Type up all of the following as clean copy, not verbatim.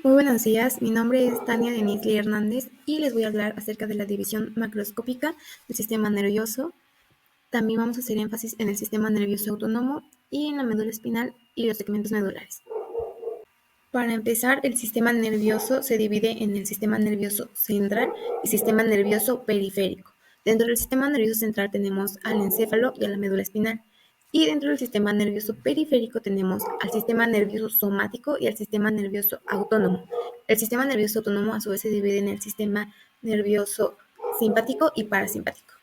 Muy buenos días, mi nombre es Tania Denise Hernández y les voy a hablar acerca de la división macroscópica del sistema nervioso. También vamos a hacer énfasis en el sistema nervioso autónomo y en la médula espinal y los segmentos medulares. Para empezar, el sistema nervioso se divide en el sistema nervioso central y sistema nervioso periférico. Dentro del sistema nervioso central tenemos al encéfalo y a la médula espinal. Y dentro del sistema nervioso periférico tenemos al sistema nervioso somático y al sistema nervioso autónomo. El sistema nervioso autónomo a su vez se divide en el sistema nervioso simpático y parasimpático.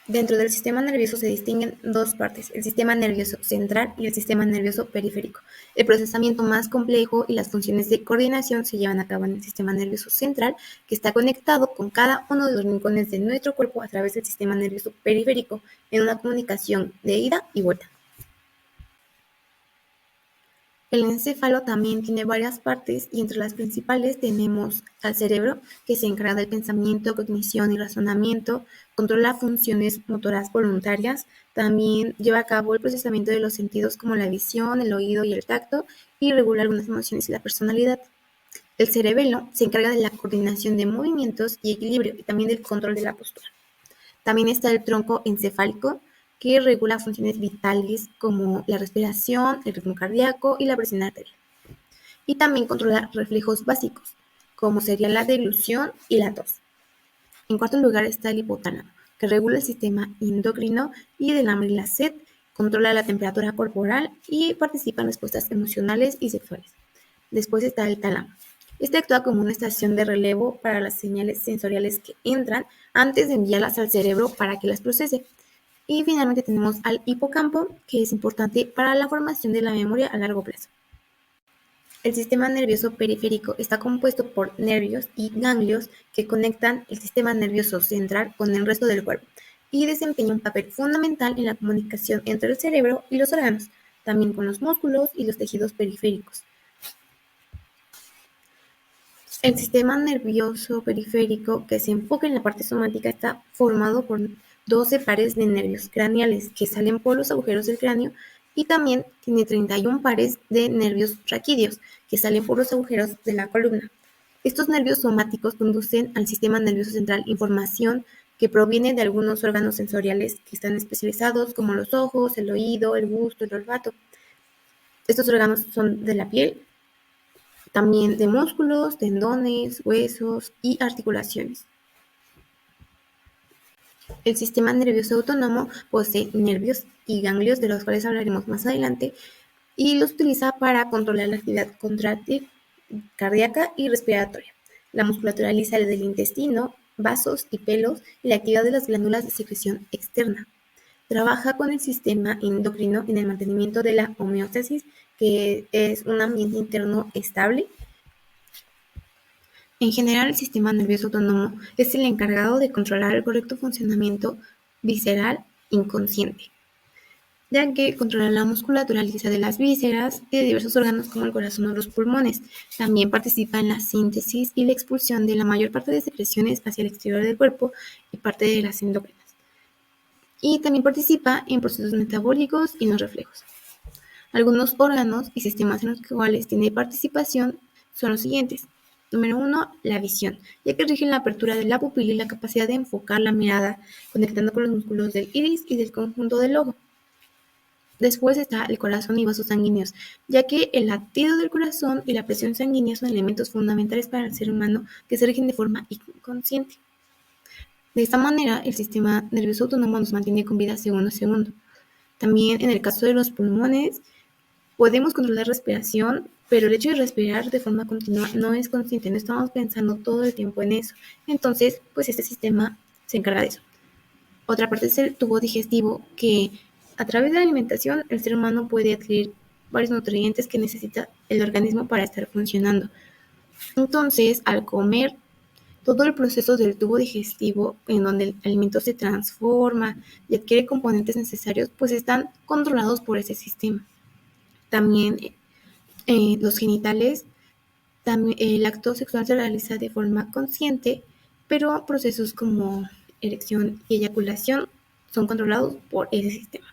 Dentro del sistema nervioso se distinguen dos partes, el sistema nervioso central y el sistema nervioso periférico. El procesamiento más complejo y las funciones de coordinación se llevan a cabo en el sistema nervioso central, que está conectado con cada uno de los rincones de nuestro cuerpo a través del sistema nervioso periférico, en una comunicación de ida y vuelta. El encéfalo también tiene varias partes y entre las principales tenemos al cerebro, que se encarga del pensamiento, cognición y razonamiento, controla funciones motoras voluntarias, también lleva a cabo el procesamiento de los sentidos como la visión, el oído y el tacto y regula algunas emociones y la personalidad. El cerebelo se encarga de la coordinación de movimientos y equilibrio y también del control de la postura. También está el tronco encefálico, que regula funciones vitales como la respiración, el ritmo cardíaco y la presión arterial. Y también controla reflejos básicos, como sería la deglución y la tos. En cuarto lugar está el hipotálamo, que regula el sistema endocrino y del hambre y la sed, controla la temperatura corporal y participa en respuestas emocionales y sexuales. Después está el tálamo. Este actúa como una estación de relevo para las señales sensoriales que entran antes de enviarlas al cerebro para que las procese. Y finalmente tenemos al hipocampo, que es importante para la formación de la memoria a largo plazo. El sistema nervioso periférico está compuesto por nervios y ganglios que conectan el sistema nervioso central con el resto del cuerpo y desempeña un papel fundamental en la comunicación entre el cerebro y los órganos, también con los músculos y los tejidos periféricos. El sistema nervioso periférico, que se enfoca en la parte somática, está formado por 12 pares de nervios craneales que salen por los agujeros del cráneo y también tiene 31 pares de nervios raquídeos que salen por los agujeros de la columna. Estos nervios somáticos conducen al sistema nervioso central información que proviene de algunos órganos sensoriales que están especializados como los ojos, el oído, el gusto, el olfato. Estos órganos son de la piel, también de músculos, tendones, huesos y articulaciones. El sistema nervioso autónomo posee nervios y ganglios, de los cuales hablaremos más adelante, y los utiliza para controlar la actividad contráctil, cardíaca y respiratoria, la musculatura lisa del intestino, vasos y pelos y la actividad de las glándulas de secreción externa. Trabaja con el sistema endocrino en el mantenimiento de la homeostasis, que es un ambiente interno estable. En general, el sistema nervioso autónomo es el encargado de controlar el correcto funcionamiento visceral inconsciente, ya que controla la musculatura lisa de las vísceras y de diversos órganos como el corazón o los pulmones. También participa en la síntesis y la expulsión de la mayor parte de secreciones hacia el exterior del cuerpo y parte de las endócrinas. Y también participa en procesos metabólicos y en los reflejos. Algunos órganos y sistemas en los cuales tiene participación son los siguientes. Número 1, la visión, ya que rige la apertura de la pupila y la capacidad de enfocar la mirada, conectando con los músculos del iris y del conjunto del ojo. Después está el corazón y vasos sanguíneos, ya que el latido del corazón y la presión sanguínea son elementos fundamentales para el ser humano que se rigen de forma inconsciente. De esta manera, el sistema nervioso autónomo nos mantiene con vida segundo a segundo. También en el caso de los pulmones, podemos controlar la respiración, pero el hecho de respirar de forma continua no es consciente, no estamos pensando todo el tiempo en eso. Entonces, pues este sistema se encarga de eso. Otra parte es el tubo digestivo, que a través de la alimentación el ser humano puede adquirir varios nutrientes que necesita el organismo para estar funcionando. Entonces, al comer, todo el proceso del tubo digestivo, en donde el alimento se transforma y adquiere componentes necesarios, pues están controlados por ese sistema. También los genitales, también, el acto sexual se realiza de forma consciente, pero procesos como erección y eyaculación son controlados por ese sistema.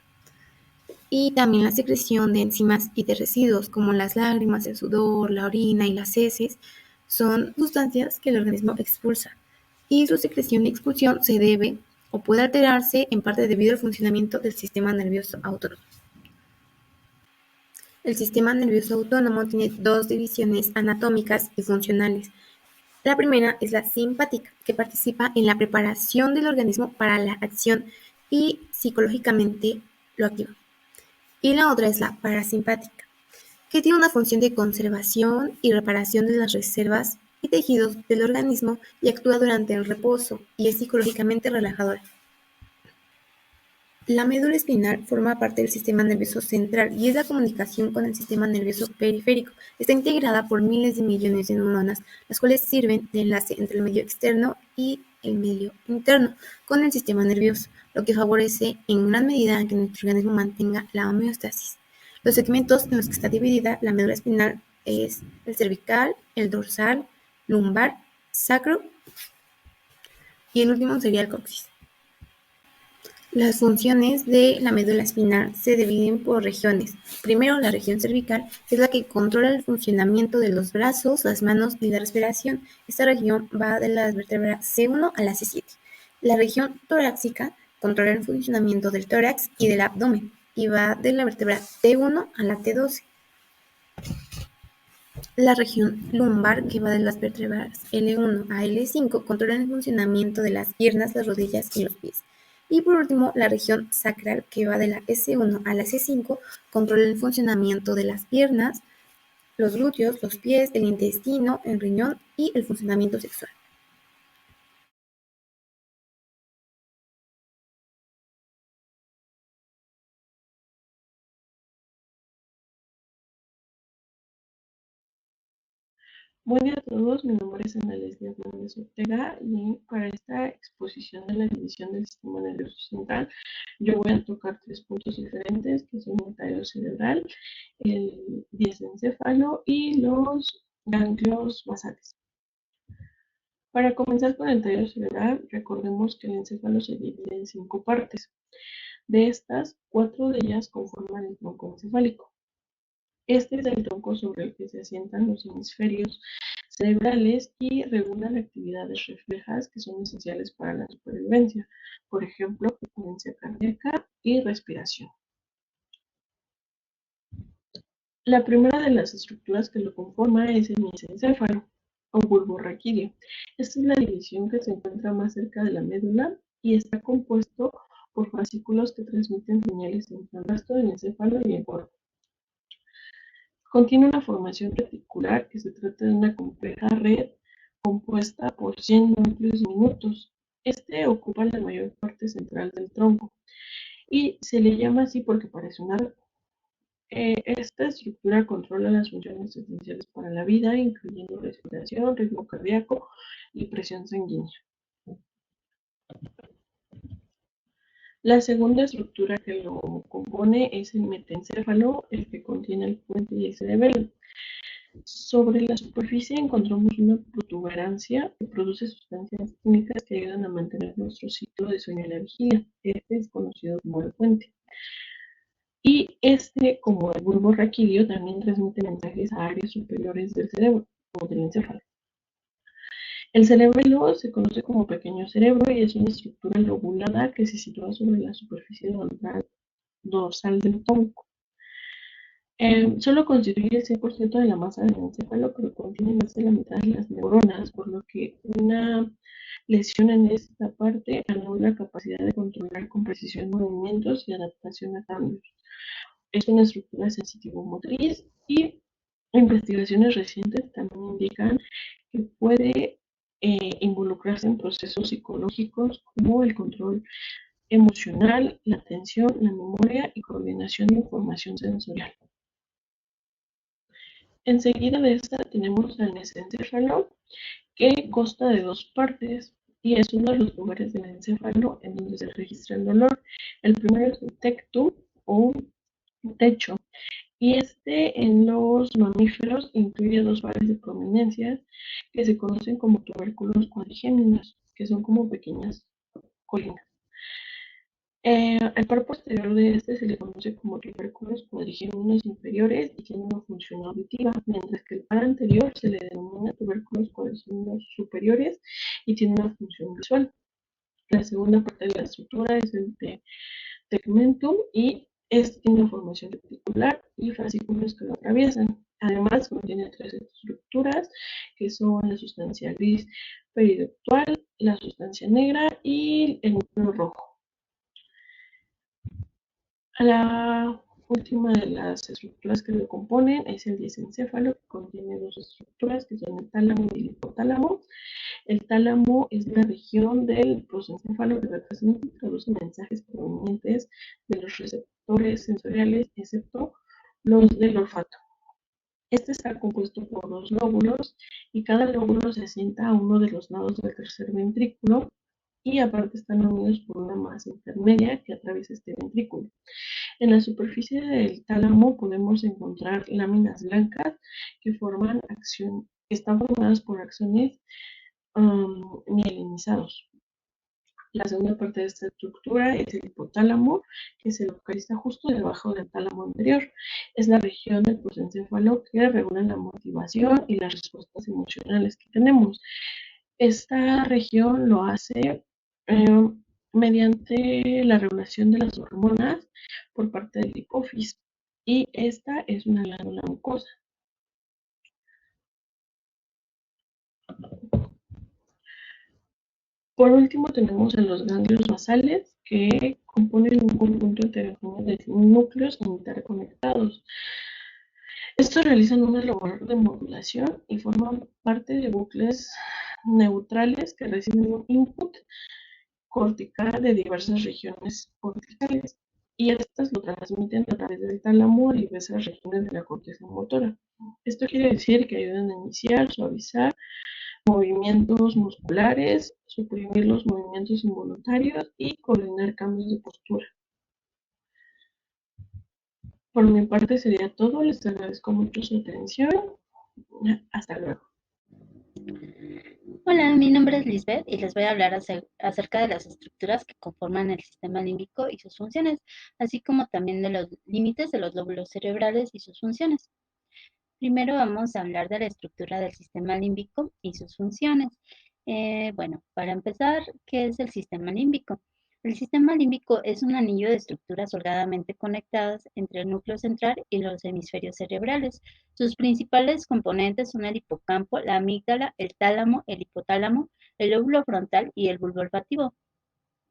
y también la secreción de enzimas y de residuos como las lágrimas, el sudor, la orina y las heces son sustancias que el organismo expulsa y su secreción y expulsión se debe o puede alterarse en parte debido al funcionamiento del sistema nervioso autónomo. El sistema nervioso autónomo tiene dos divisiones anatómicas y funcionales. La primera es la simpática, que participa en la preparación del organismo para la acción y psicológicamente lo activa. Y la otra es la parasimpática, que tiene una función de conservación y reparación de las reservas y tejidos del organismo y actúa durante el reposo y es psicológicamente relajadora. La médula espinal forma parte del sistema nervioso central y es la comunicación con el sistema nervioso periférico. Está integrada por miles de millones de neuronas, las cuales sirven de enlace entre el medio externo y el medio interno con el sistema nervioso, lo que favorece en gran medida que nuestro organismo mantenga la homeostasis. Los segmentos en los que está dividida la médula espinal es el cervical, el dorsal, lumbar, sacro y el último sería el coxis. Las funciones de la médula espinal se dividen por regiones. Primero, la región cervical es la que controla el funcionamiento de los brazos, las manos y la respiración. Esta región va de las vértebras C1 a la C7. La región torácica controla el funcionamiento del tórax y del abdomen y va de la vértebra T1 a la T12. La región lumbar, que va de las vértebras L1 a L5, controla el funcionamiento de las piernas, las rodillas y los pies. Y por último, la región sacral, que va de la S1 a la C5, controla el funcionamiento de las piernas, los glúteos, los pies, el intestino, el riñón y el funcionamiento sexual. Buen día a todos, mi nombre es Ana Leslie Hernández Ortega y para esta exposición de la división del sistema nervioso central yo voy a tocar tres puntos diferentes que son el tallo cerebral, el diencéfalo y los ganglios basales. Para comenzar con el tallo cerebral, recordemos que el encéfalo se divide en 5 partes. De estas, 4 de ellas conforman el tronco encefálico. Este es el tronco sobre el que se asientan los hemisferios cerebrales y regulan actividades reflejas que son esenciales para la supervivencia, por ejemplo, frecuencia cardíaca y respiración. La primera de las estructuras que lo conforma es el mesencéfalo o bulbo raquídeo. Esta es la división que se encuentra más cerca de la médula y está compuesto por fascículos que transmiten señales entre el resto del encéfalo y el cuerpo. Contiene una formación reticular que se trata de una compleja red compuesta por 100 núcleos diminutos. Este ocupa la mayor parte central del tronco y se le llama así porque parece una red. Esta estructura controla las funciones esenciales para la vida, incluyendo respiración, ritmo cardíaco y presión sanguínea. La segunda estructura que lo compone es el metencéfalo, el que contiene el puente y el cerebelo. Sobre la superficie encontramos una protuberancia que produce sustancias químicas que ayudan a mantener nuestro ciclo de sueño y la vigilia. Este es conocido como el puente. Y este, como el bulbo raquídeo, también transmite mensajes a áreas superiores del cerebro o del encéfalo. El cerebelo se conoce como pequeño cerebro y es una estructura lobulada que se sitúa sobre la superficie dorsal del tronco. Solo constituye el 100% de la masa del encéfalo, pero contiene más de la mitad de las neuronas, por lo que una lesión en esta parte anula la capacidad de controlar con precisión movimientos y adaptación a cambios. Es una estructura sensitivo-motriz y investigaciones recientes también indican que puede involucrarse en procesos psicológicos como el control emocional, la atención, la memoria y coordinación de información sensorial. Enseguida de esta tenemos al mesencéfalo, que consta de 2 partes y es uno de los lugares del encéfalo en donde se registra el dolor. El primero es el tectum o techo, y este en los mamíferos incluye 2 pares de prominencias que se conocen como tubérculos cuadrigéminos, que son como pequeñas colinas. Al par posterior de este se le conoce como tubérculos cuadrigéminos inferiores y tiene una función auditiva, mientras que el par anterior se le denomina tubérculos cuadrigéminos superiores y tiene una función visual. La segunda parte de la estructura es el tegmentum y este tiene una formación reticular y fascículos que lo atraviesan. Además, contiene tres estructuras que son la sustancia gris periductal, la sustancia negra y el núcleo rojo. La última de las estructuras que lo componen es el diencéfalo, que contiene dos estructuras que son el tálamo y el hipotálamo. El tálamo es la región del prosencéfalo que representa y traduce mensajes provenientes de los receptores sensoriales, excepto los del olfato. Este está compuesto por dos lóbulos y cada lóbulo se asienta a uno de los lados del tercer ventrículo y aparte están unidos por una masa intermedia que atraviesa este ventrículo. En la superficie del tálamo podemos encontrar láminas blancas que están formadas por axones mielinizados. La segunda parte de esta estructura es el hipotálamo, que se localiza justo debajo del tálamo anterior. Es la región del prosencéfalo que regula la motivación y las respuestas emocionales que tenemos. Esta región lo hace eh, mediante la regulación de las hormonas por parte del hipófisis. Y esta es una glándula mucosa. Por último tenemos a los ganglios basales que componen un conjunto heterogéneo de núcleos interconectados. Estos realizan una labor de modulación y forman parte de bucles neutrales que reciben un input cortical de diversas regiones corticales y estas lo transmiten a través del tálamo a diversas regiones de la corteza motora. Esto quiere decir que ayudan a iniciar, suavizar movimientos musculares, suprimir los movimientos involuntarios y coordinar cambios de postura. Por mi parte sería todo, les agradezco mucho su atención. Hasta luego. Hola, mi nombre es Lisbeth y les voy a hablar acerca de las estructuras que conforman el sistema límbico y sus funciones, así como también de los límites de los lóbulos cerebrales y sus funciones. Primero vamos a hablar de la estructura del sistema límbico y sus funciones. Bueno, para empezar, ¿qué es el sistema límbico? El sistema límbico es un anillo de estructuras holgadamente conectadas entre el núcleo central y los hemisferios cerebrales. Sus principales componentes son el hipocampo, la amígdala, el tálamo, el hipotálamo, el lóbulo frontal y el bulbo olfativo.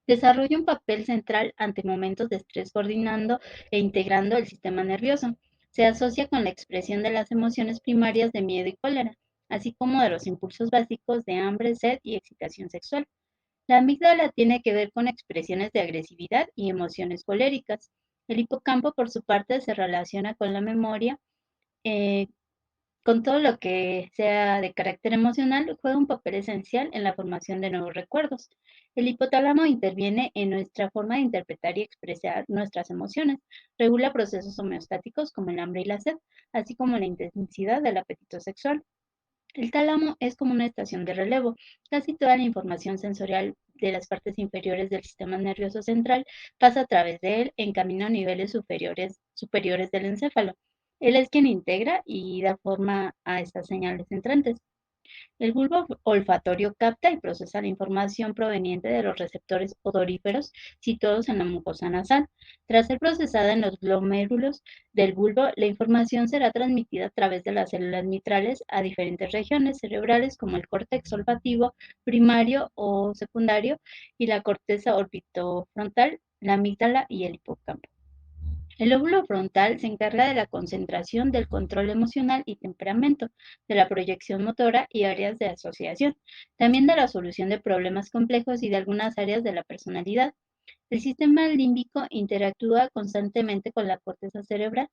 Desarrolla un papel central ante momentos de estrés coordinando e integrando el sistema nervioso. Se asocia con la expresión de las emociones primarias de miedo y cólera, así como de los impulsos básicos de hambre, sed y excitación sexual. La amígdala tiene que ver con expresiones de agresividad y emociones coléricas. El hipocampo, por su parte, se relaciona con la memoria, eh, con todo lo que sea de carácter emocional, juega un papel esencial en la formación de nuevos recuerdos. El hipotálamo interviene en nuestra forma de interpretar y expresar nuestras emociones, regula procesos homeostáticos como el hambre y la sed, así como la intensidad del apetito sexual. El tálamo es como una estación de relevo. Casi toda la información sensorial de las partes inferiores del sistema nervioso central pasa a través de él en camino a niveles superiores del encéfalo. Él es quien integra y da forma a estas señales entrantes. El bulbo olfatorio capta y procesa la información proveniente de los receptores odoríferos situados en la mucosa nasal. Tras ser procesada en los glomérulos del bulbo, la información será transmitida a través de las células mitrales a diferentes regiones cerebrales como el córtex olfativo primario o secundario y la corteza orbitofrontal, la amígdala y el hipocampo. El lóbulo frontal se encarga de la concentración del control emocional y temperamento, de la proyección motora y áreas de asociación, también de la solución de problemas complejos y de algunas áreas de la personalidad. El sistema límbico interactúa constantemente con la corteza cerebral,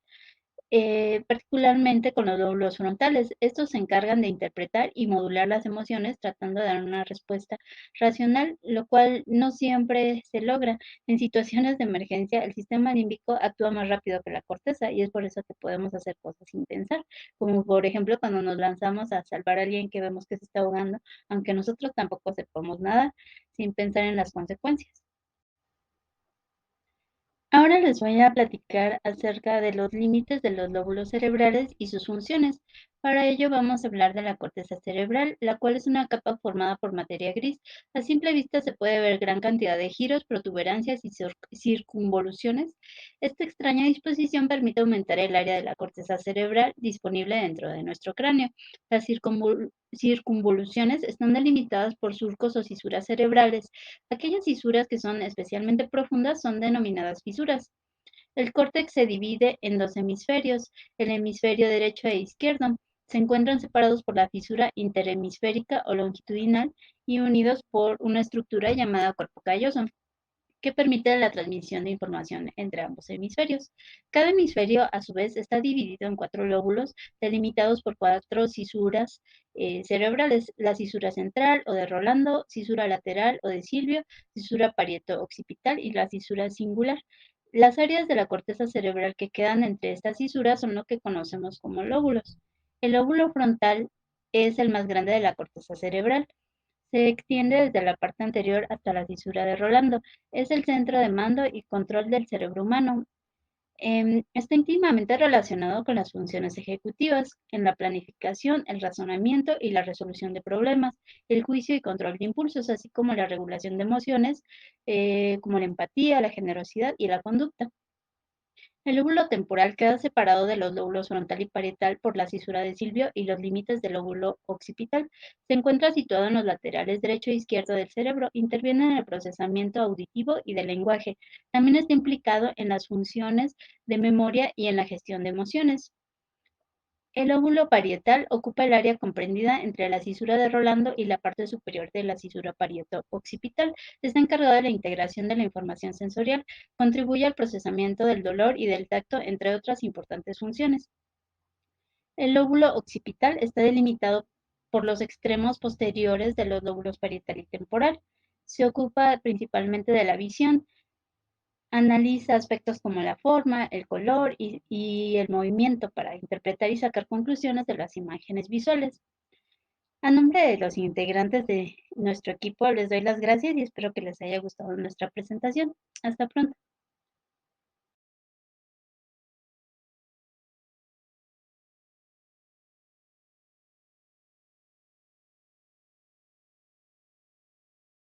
particularmente con los lóbulos frontales. Estos se encargan de interpretar y modular las emociones tratando de dar una respuesta racional, lo cual no siempre se logra. En situaciones de emergencia, el sistema límbico actúa más rápido que la corteza y es por eso que podemos hacer cosas sin pensar, como por ejemplo cuando nos lanzamos a salvar a alguien que vemos que se está ahogando, aunque nosotros tampoco sepamos nada, sin pensar en las consecuencias. Ahora les voy a platicar acerca de los límites de los lóbulos cerebrales y sus funciones. Para ello vamos a hablar de la corteza cerebral, la cual es una capa formada por materia gris. A simple vista se puede ver gran cantidad de giros, protuberancias y circunvoluciones. Esta extraña disposición permite aumentar el área de la corteza cerebral disponible dentro de nuestro cráneo. Las circunvoluciones están delimitadas por surcos o cisuras cerebrales. Aquellas fisuras que son especialmente profundas son denominadas fisuras. El córtex se divide en dos hemisferios, el hemisferio derecho e izquierdo. Se encuentran separados por la fisura interhemisférica o longitudinal y unidos por una estructura llamada cuerpo calloso, que permite la transmisión de información entre ambos hemisferios. Cada hemisferio, a su vez, está dividido en 4 lóbulos, delimitados por 4 cisuras cerebrales: la cisura central o de Rolando, cisura lateral o de Silvio, cisura parieto-occipital y la cisura singular. Las áreas de la corteza cerebral que quedan entre estas cisuras son lo que conocemos como lóbulos. El lóbulo frontal es el más grande de la corteza cerebral. Se extiende desde la parte anterior hasta la fisura de Rolando. Es el centro de mando y control del cerebro humano. Está íntimamente relacionado con las funciones ejecutivas, en la planificación, el razonamiento y la resolución de problemas, el juicio y control de impulsos, así como la regulación de emociones, como la empatía, la generosidad y la conducta. El lóbulo temporal queda separado de los lóbulos frontal y parietal por la cisura de Silvio y los límites del lóbulo occipital. Se encuentra situado en los laterales derecho e izquierdo del cerebro. Interviene en el procesamiento auditivo y del lenguaje. También está implicado en las funciones de memoria y en la gestión de emociones. El lóbulo parietal ocupa el área comprendida entre la cisura de Rolando y la parte superior de la cisura parieto-occipital. Está encargado de la integración de la información sensorial, contribuye al procesamiento del dolor y del tacto, entre otras importantes funciones. El lóbulo occipital está delimitado por los extremos posteriores de los lóbulos parietal y temporal. Se ocupa principalmente de la visión. Analiza aspectos como la forma, el color y el movimiento para interpretar y sacar conclusiones de las imágenes visuales. A nombre de los integrantes de nuestro equipo les doy las gracias y espero que les haya gustado nuestra presentación. Hasta pronto.